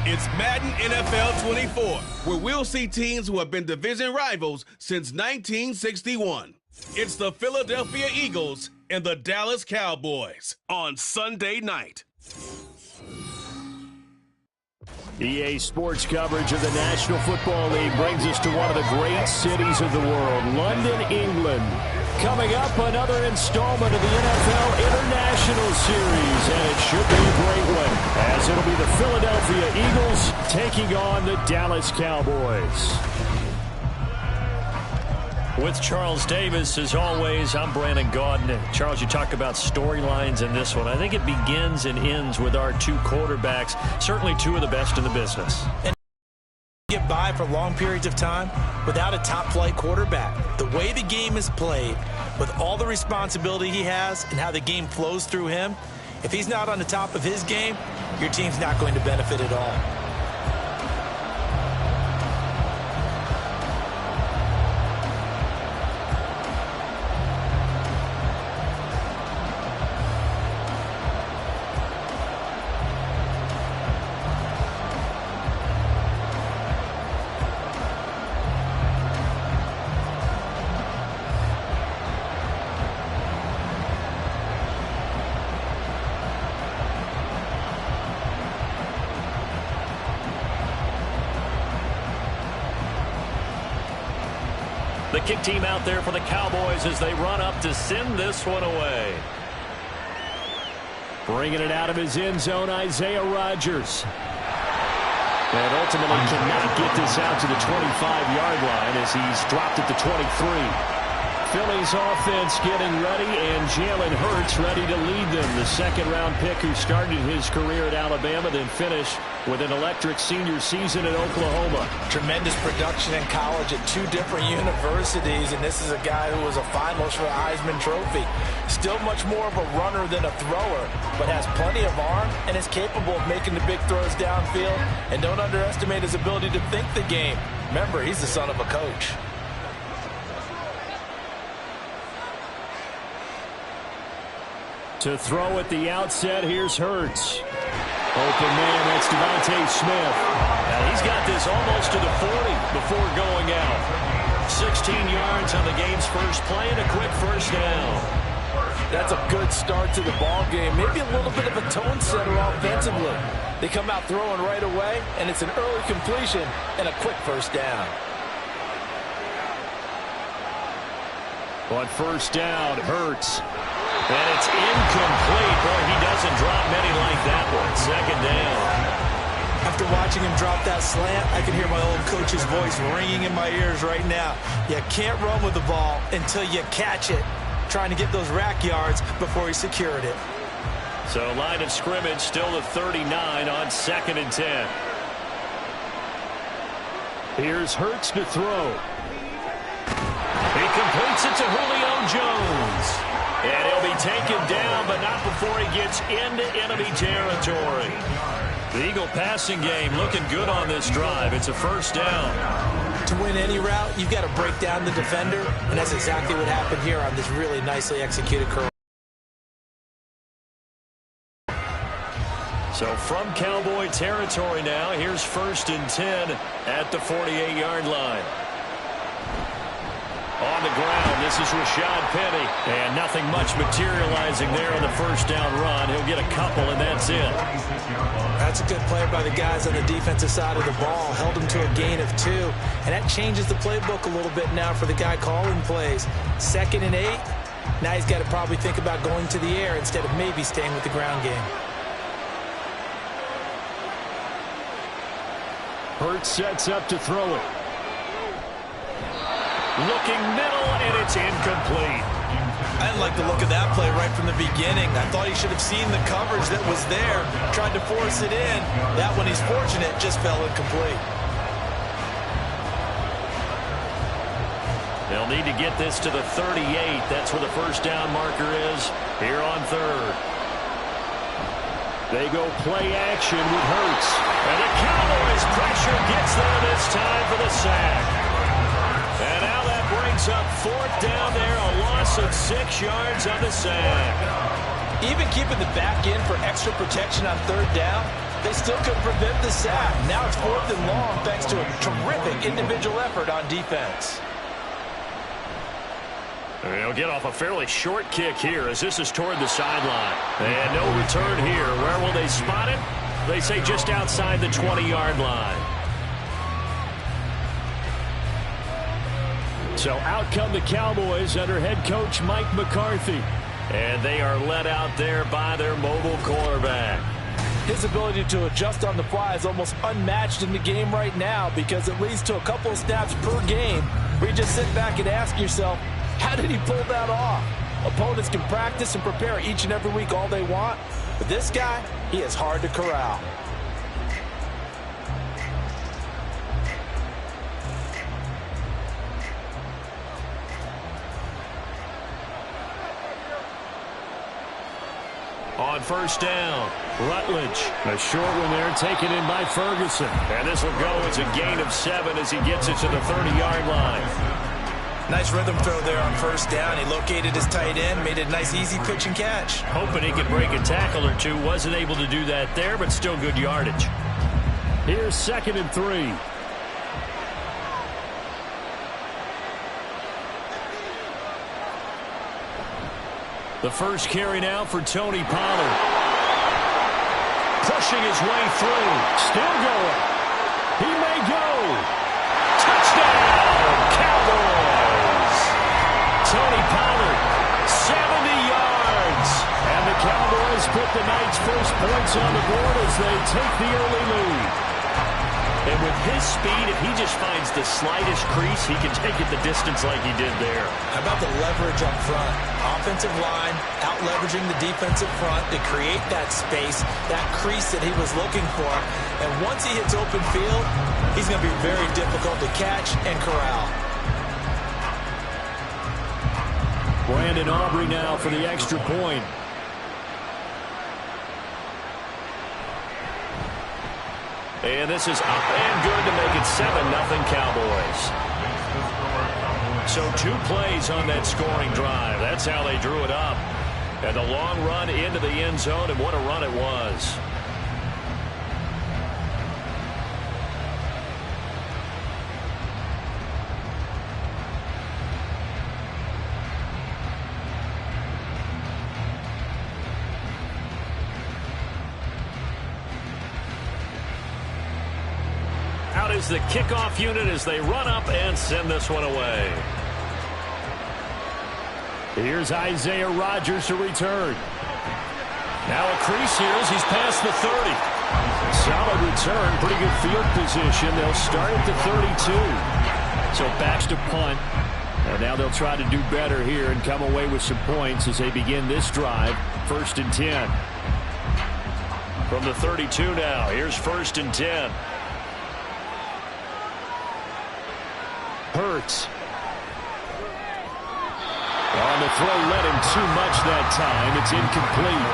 It's Madden NFL 24, where we'll see teams who have been division rivals since 1961. It's the Philadelphia Eagles and the Dallas Cowboys on Sunday night. EA Sports coverage of the National Football League brings us to one of the great cities of the world, London, England. Coming up, another installment of the NFL International Series, and it should be a great one, as it'll be the Philadelphia Eagles taking on the Dallas Cowboys. With Charles Davis, as always, I'm Brandon Gaudin. Charles, you talk about storylines in this one. I think it begins and ends with our two quarterbacks, certainly two of the best in the business. And get by for long periods of time without a top-flight quarterback. The way the game is played, with all the responsibility he has and how the game flows through him, if he's not on the top of his game, your team's not going to benefit at all. The kick team out there for the Cowboys as they run up to send this one away. Bringing it out of his end zone, Isaiah Rodgers. And ultimately cannot get this out to the 25-yard line as he's dropped at the 23. Philly's offense getting ready, and Jalen Hurts ready to lead them. The second-round pick who started his career at Alabama, then finished with an electric senior season at Oklahoma. Tremendous production in college at two different universities, and this is a guy who was a finalist for the Heisman Trophy. Still much more of a runner than a thrower, but has plenty of arm and is capable of making the big throws downfield. And don't underestimate his ability to think the game. Remember, he's the son of a coach. To throw at the outset, here's Hurts. Open man, that's Devontae Smith. Now he's got this almost to the 40 before going out. 16 yards on the game's first play and a quick first down. That's a good start to the ball game. Maybe a little bit of a tone setter offensively. They come out throwing right away, and it's an early completion and a quick first down. On first down, Hurts. And it's incomplete. Boy, he doesn't drop many like that one. Second down. After watching him drop that slant, I can hear my old coach's voice ringing in my ears right now. You can't run with the ball until you catch it. Trying to get those rack yards before he secured it. So line of scrimmage still the 39 on 2nd and 10. Here's Hurts to throw. He completes it to Julio Jones. And he'll be taken down, but not before he gets into enemy territory. The Eagle passing game looking good on this drive. It's a first down. To win any route, you've got to break down the defender, and that's exactly what happened here on this really nicely executed curl. So from Cowboy territory now, here's 1st and 10 at the 48-yard line. On the ground, this is Rashad Penny. And nothing much materializing there on the first down run. He'll get a couple, and that's it. That's a good play by the guys on the defensive side of the ball. Held him to a gain of 2. And that changes the playbook a little bit now for the guy calling plays. 2nd and 8. Now he's got to probably think about going to the air instead of maybe staying with the ground game. Hurts sets up to throw it. Looking middle, and it's incomplete. I didn't like the look of that play right from the beginning. I thought he should have seen the coverage that was there, tried to force it in. That one, he's fortunate, just fell incomplete. They'll need to get this to the 38. That's where the first down marker is here on 3rd. They go play action with Hurts. And the Cowboys pressure gets there this time for the sack. And now that brings up 4th down there, a loss of 6 yards on the sack. Even keeping the back in for extra protection on 3rd down, They still couldn't prevent the sack. Now it's 4th and long thanks to a terrific individual effort on defense. They'll get off a fairly short kick here as this is toward the sideline. And no return here. Where will they spot it? They say just outside the 20-yard line. So out come the Cowboys under head coach Mike McCarthy. And they are led out there by their mobile quarterback. His ability to adjust on the fly is almost unmatched in the game right now because it leads to a couple of snaps per game where you just sit back and ask yourself, how did he pull that off? Opponents can practice and prepare each and every week all they want, but this guy, he is hard to corral. On first down, Rutledge. A short one there taken in by Ferguson. And this will go as a gain of 7 as he gets it to the 30-yard line. Nice rhythm throw there on first down. He located his tight end, made it a nice easy pitch and catch. Hoping he could break a tackle or two. Wasn't able to do that there, but still good yardage. Here's 2nd and 3. The first carry now for Tony Pollard. Pushing his way through. Still going. He may go. Touchdown, Cowboys. Tony Pollard, 70 yards. And the Cowboys put the night's first points on the board as they take the early lead. And with his speed, if he just finds the slightest crease, he can take it the distance like he did there. How about the leverage up front? Offensive line out-leveraging the defensive front to create that space, that crease that he was looking for. And once he hits open field, he's going to be very difficult to catch and corral. Brandon Aubrey now for the extra point. And this is up and good to make it 7-0 Cowboys. So 2 plays on that scoring drive. That's how they drew it up. And a long run into the end zone, and what a run it was. Out is the kickoff unit as they run up and send this one away. Here's Isaiah Rodgers to return. Now a crease here as he's past the 30. Solid return, pretty good field position. They'll start at the 32. So backs to punt. And now they'll try to do better here and come away with some points as they begin this drive. 1st and 10. From the 32 now, here's 1st and 10. Hurts. On the throw, led him too much that time. It's incomplete.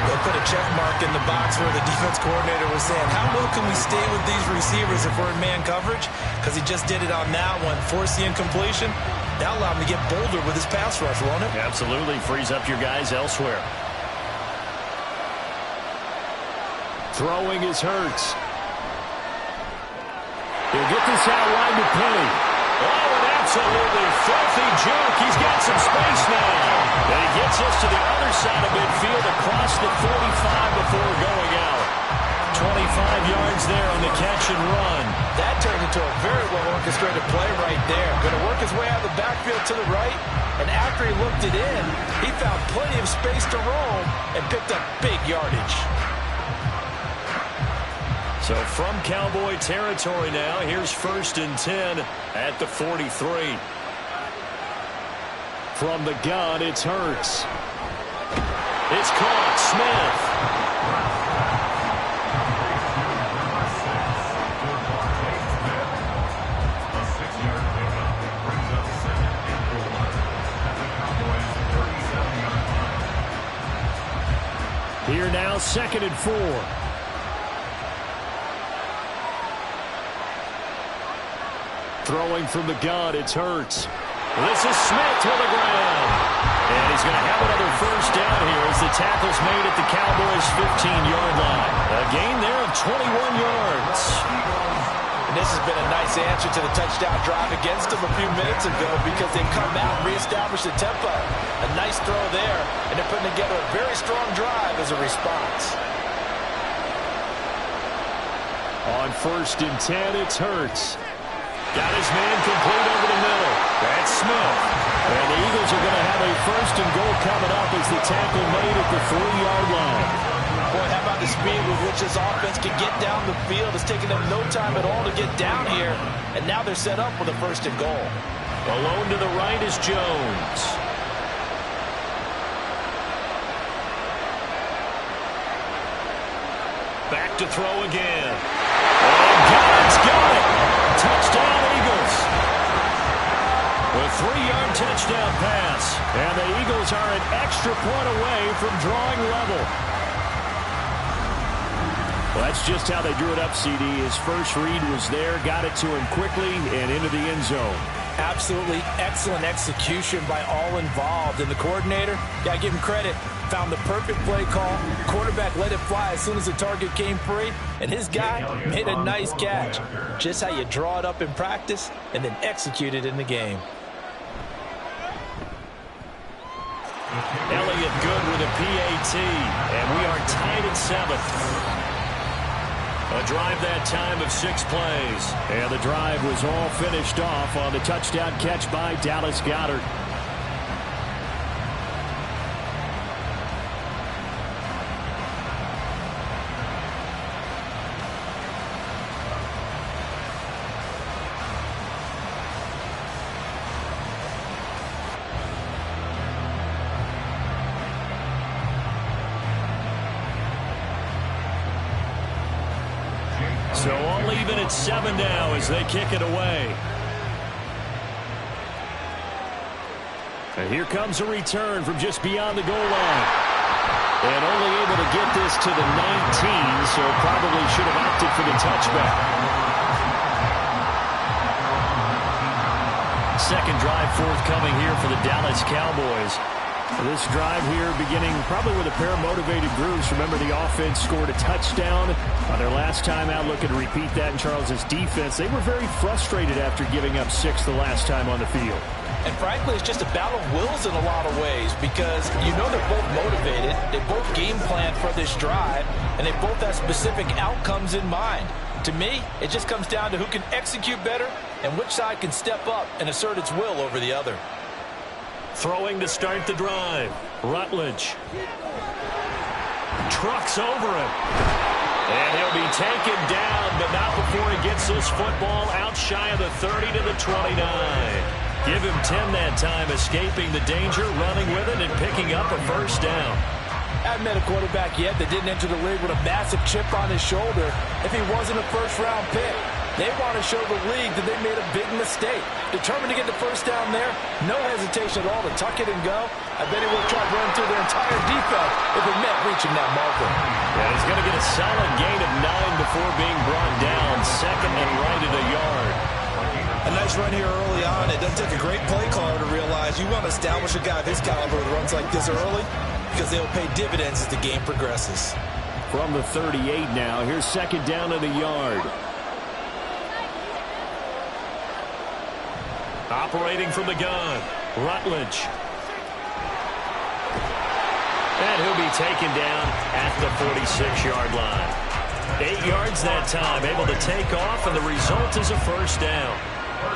They'll put a check mark in the box where the defense coordinator was saying, how well can we stay with these receivers if we're in man coverage? Because he just did it on that one. Force the incompletion. That'll allow him to get bolder with his pass rush, won't it? Absolutely. Frees up your guys elsewhere. Throwing is Hurts. He'll get this out wide to Penny. Oh, an absolutely filthy juke. He's got some space now. And he gets us to the other side of midfield across the 45 before going out. 25 yards there on the catch and run. That turned into a very well-orchestrated play right there. Going to work his way out of the backfield to the right. And after he looked it in, he found plenty of space to roam and picked up big yardage. So from Cowboy territory now, here's 1st and 10 at the 43. From the gun, it's Hurts. It's caught. Smith. Here now, 2nd and 4. Throwing from the gun, it's Hurts. This is Smith to the ground. And he's going to have another first down here as the tackle's made at the Cowboys' 15-yard line. A gain there of 21 yards. And this has been a nice answer to the touchdown drive against them a few minutes ago because they've come out and reestablished the tempo. A nice throw there, and they're putting together a very strong drive as a response. On 1st and 10, it's Hurts. Got his man complete over the middle. That's Smith. And the Eagles are going to have a 1st and goal coming up as the tackle made at the 3-yard line. Boy, how about the speed with which this offense can get down the field? It's taken them no time at all to get down here. And now they're set up with a 1st and goal. Alone to the right is Jones. Back to throw again. And God's got it. Touchdown, Eagles. A 3-yard touchdown pass. And the Eagles are an extra point away from drawing level. Well, that's just how they drew it up, CD. His first read was there, got it to him quickly, and into the end zone. Absolutely excellent execution by all involved. And the coordinator, gotta give him credit, found the perfect play call. Quarterback let it fly as soon as the target came free, and his guy made a nice catch. Just how you draw it up in practice and then execute it in the game. Elliott good with a PAT, and we are tied at 7th. A drive that time of 6 plays. And the drive was all finished off on the touchdown catch by Dallas Goedert. So all even at 7 now as they kick it away. And here comes a return from just beyond the goal line. And only able to get this to the 19, so probably should have opted for the touchback. Second drive forthcoming here for the Dallas Cowboys. This drive here beginning probably with a pair of motivated groups. Remember, the offense scored a touchdown on their last time out. Looking to repeat that in Charles's defense. They were very frustrated after giving up 6 the last time on the field. And frankly, it's just a battle of wills in a lot of ways because you know they're both motivated. They both game plan for this drive, and they both have specific outcomes in mind. To me, it just comes down to who can execute better and which side can step up and assert its will over the other. Throwing to start the drive. Rutledge. Trucks over him. And he'll be taken down, but not before he gets this football out shy of the 30 to the 29. Give him 10 that time, escaping the danger, running with it, and picking up a first down. I haven't met a quarterback yet that didn't enter the league with a massive chip on his shoulder if he wasn't a first-round pick. They want to show the league that they made a big mistake. Determined to get the first down there, no hesitation at all to tuck it and go. I bet he would have tried running through their entire defense if it meant reaching that marker. Yeah, he's going to get a solid gain of 9 before being brought down. Second and right at a yard. A nice run here early on. It doesn't take a great play caller to realize you want to establish a guy of his caliber with runs like this early because they'll pay dividends as the game progresses. From the 38 now, here's second down at a yard. Operating from the gun, Rutledge. And he'll be taken down at the 46-yard line. 8 yards that time, able to take off, and the result is a first down.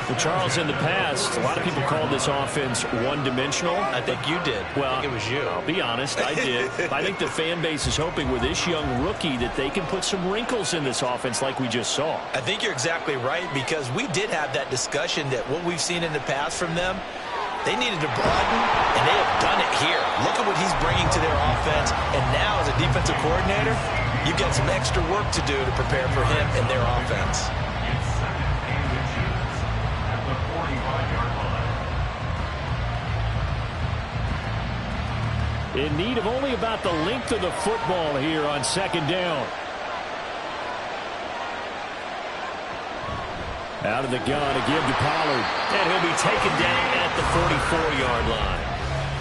Well, Charles, in the past, a lot of people called this offense one-dimensional. I think you did. Well, I think it was you. I'll be honest, I did. I think the fan base is hoping with this young rookie that they can put some wrinkles in this offense like we just saw. I think you're exactly right because we did have that discussion that what we've seen in the past from them, they needed to broaden, and they have done it here. Look at what he's bringing to their offense, and now as a defensive coordinator, you've got some extra work to do to prepare for him and their offense. In need of only about the length of the football here on second down. Out of the gun to give to Pollard. And he'll be taken down at the 44-yard line.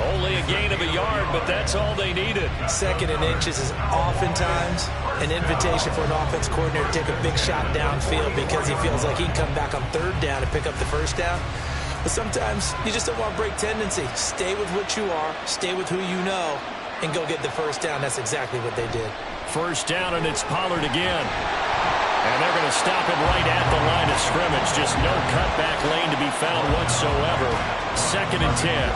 Only a gain of a yard, but that's all they needed. 2nd and inches is oftentimes an invitation for an offense coordinator to take a big shot downfield because he feels like he can come back on 3rd down and pick up the 1st down. But sometimes you just don't want to break tendency. Stay with what you are, stay with who you know, and go get the 1st down. That's exactly what they did. 1st down, and it's Pollard again. And they're going to stop him right at the line of scrimmage. Just no cutback lane to be found whatsoever. 2nd and 10.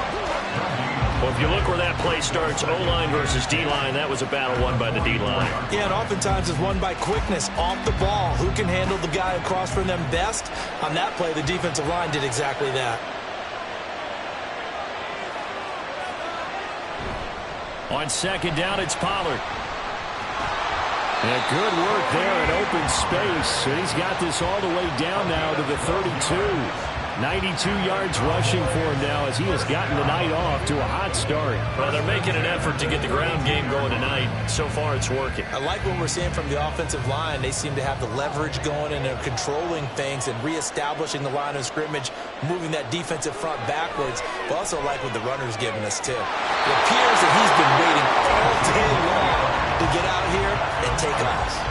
Well, if you look where that play starts, O-line versus D-line, that was a battle won by the D-line. Yeah, and oftentimes it's won by quickness off the ball. Who can handle the guy across from them best? On that play, the defensive line did exactly that. On 2nd down, it's Pollard. And good work there in open space. And he's got this all the way down now to the 32. 92 yards rushing for him now as he has gotten the night off to a hot start. Well, they're making an effort to get the ground game going tonight. So far, it's working. I like what we're seeing from the offensive line. They seem to have the leverage going, and they're controlling things and reestablishing the line of scrimmage, moving that defensive front backwards. But also like what the runner's giving us, too. It appears that he's been waiting all day long to get out here and take off.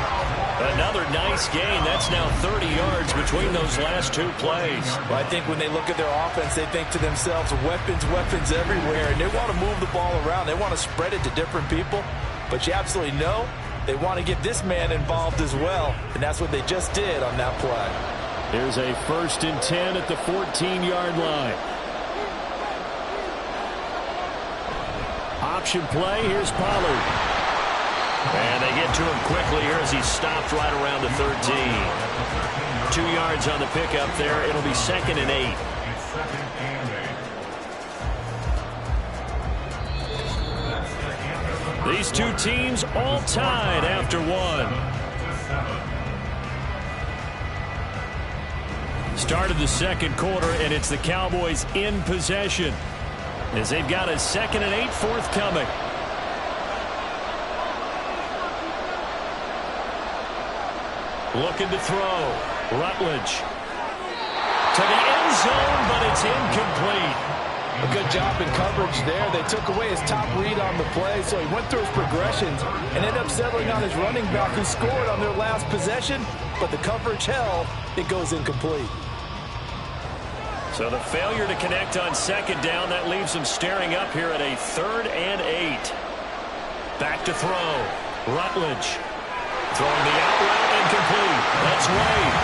Another nice gain. That's now 30 yards between those last 2 plays. Well, I think when they look at their offense, they think to themselves, weapons, weapons everywhere. And they want to move the ball around. They want to spread it to different people. But you absolutely know they want to get this man involved as well. And that's what they just did on that play. Here's a 1st and 10 at the 14-yard line. Option play. Here's Pollard. And they get to him quickly here as he's stopped right around the 13. 2 yards on the pickup there. It'll be 2nd and 8. These two teams all tied after 1. Started the 2nd quarter, and it's the Cowboys in possession as they've got a 2nd and 8 forthcoming. Looking to throw. Rutledge. To the end zone, but it's incomplete. A good job in coverage there. They took away his top read on the play, so he went through his progressions and ended up settling on his running back who scored on their last possession, but the coverage held. It goes incomplete. So the failure to connect on 2nd down, that leaves him staring up here at a 3rd and 8. Back to throw. Rutledge. Throwing the out route, incomplete. That's Wade.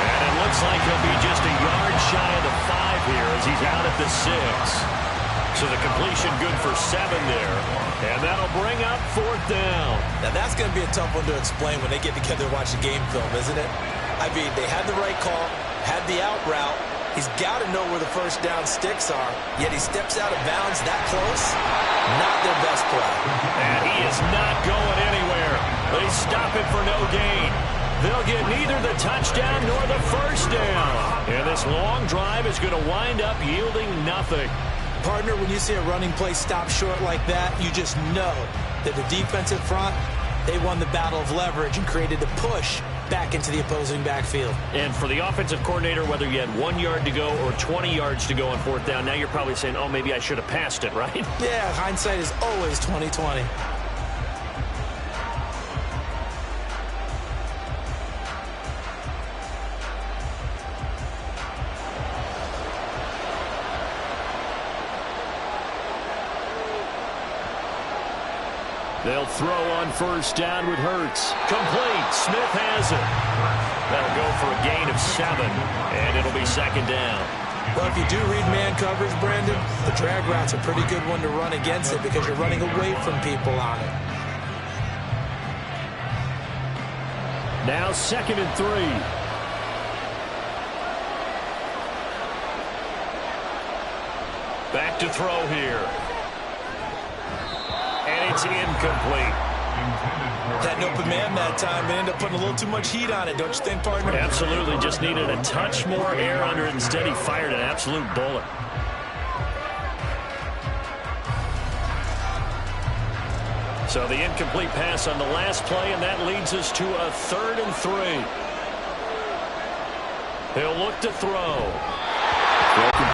And it looks like he'll be just a yard shy of the 5 here as he's out at the 6. So the completion good for 7 there. And that'll bring up 4th down. Now that's going to be a tough one to explain when they get together and watch the game film, isn't it? I mean, they had the right call, had the out route. He's got to know where the 1st down sticks are, yet he steps out of bounds that close. Not their best play. And he is not going anywhere. They stop him for no gain. They'll get neither the touchdown nor the 1st down. And this long drive is going to wind up yielding nothing. Partner, when you see a running play stop short like that, you just know that the defensive front, they won the battle of leverage and created the push back into the opposing backfield. And for the offensive coordinator, whether you had 1 yard to go or 20 yards to go on 4th down, now you're probably saying, oh, maybe I should have passed it, right? Yeah, hindsight is always 20/20. They'll throw on 1st down with Hurts. Complete. Smith has it. That'll go for a gain of 7, and it'll be 2nd down. Well, if you do read man coverage, Brandon, the drag route's a pretty good one to run against it because you're running away from people on it. Now 2nd and 3. Back to throw here. And it's incomplete. Had an open man that time and ended up putting a little too much heat on it, don't you think, partner? Absolutely. Just needed a touch more air under it. Instead, he fired an absolute bullet. So the incomplete pass on the last play, and that leads us to a 3rd and 3. He'll look to throw.